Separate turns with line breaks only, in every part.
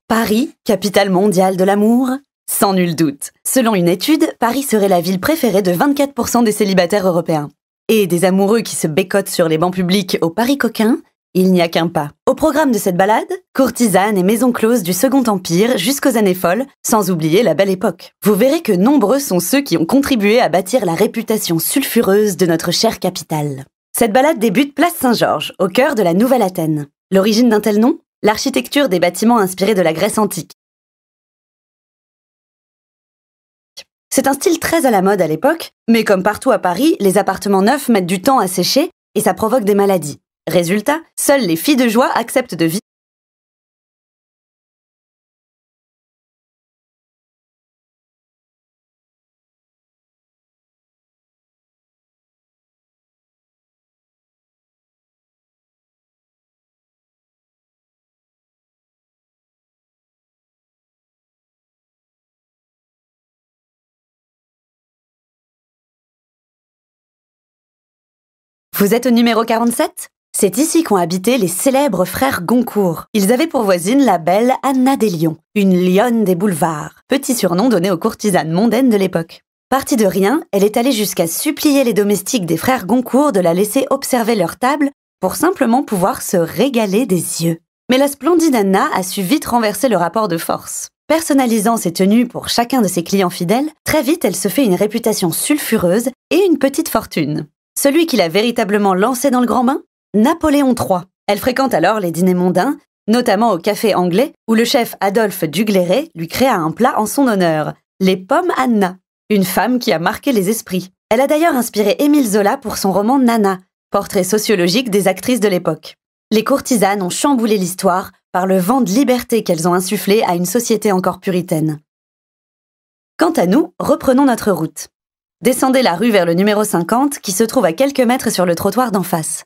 Paris, capitale mondiale de l'amour? Sans nul doute. Selon une étude, Paris serait la ville préférée de 24% des célibataires européens. Et des amoureux qui se bécotent sur les bancs publics au Paris coquin, il n'y a qu'un pas. Au programme de cette balade, courtisanes et maisons closes du Second Empire jusqu'aux années folles, sans oublier la Belle Époque. Vous verrez que nombreux sont ceux qui ont contribué à bâtir la réputation sulfureuse de notre chère capitale. Cette balade débute place Saint-Georges, au cœur de la Nouvelle Athènes. L'origine d'un tel nom? L'architecture des bâtiments inspirés de la Grèce antique. C'est un style très à la mode à l'époque, mais comme partout à Paris, les appartements neufs mettent du temps à sécher et ça provoque des maladies. Résultat, seules les filles de joie acceptent de vivre. Vous êtes au numéro 47? C'est ici qu'ont habité les célèbres frères Goncourt. Ils avaient pour voisine la belle Anna des Lions, une lionne des boulevards, petit surnom donné aux courtisanes mondaines de l'époque. Partie de rien, elle est allée jusqu'à supplier les domestiques des frères Goncourt de la laisser observer leur table pour simplement pouvoir se régaler des yeux. Mais la splendide Anna a su vite renverser le rapport de force. Personnalisant ses tenues pour chacun de ses clients fidèles, très vite elle se fait une réputation sulfureuse et une petite fortune. Celui qui l'a véritablement lancée dans le grand bain? Napoléon III. Elle fréquente alors les dîners mondains, notamment au café anglais, où le chef Adolphe Dugleret lui créa un plat en son honneur, les pommes Anna, une femme qui a marqué les esprits. Elle a d'ailleurs inspiré Émile Zola pour son roman Nana, portrait sociologique des actrices de l'époque. Les courtisanes ont chamboulé l'histoire par le vent de liberté qu'elles ont insufflé à une société encore puritaine. Quant à nous, reprenons notre route. Descendez la rue vers le numéro 50 qui se trouve à quelques mètres sur le trottoir d'en face.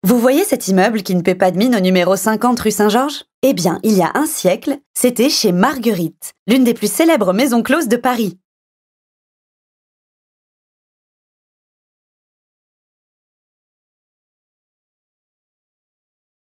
Vous voyez cet immeuble qui ne paie pas de mine au numéro 50 rue Saint-Georges? Eh bien, il y a un siècle, c'était chez Marguerite, l'une des plus célèbres maisons closes de Paris.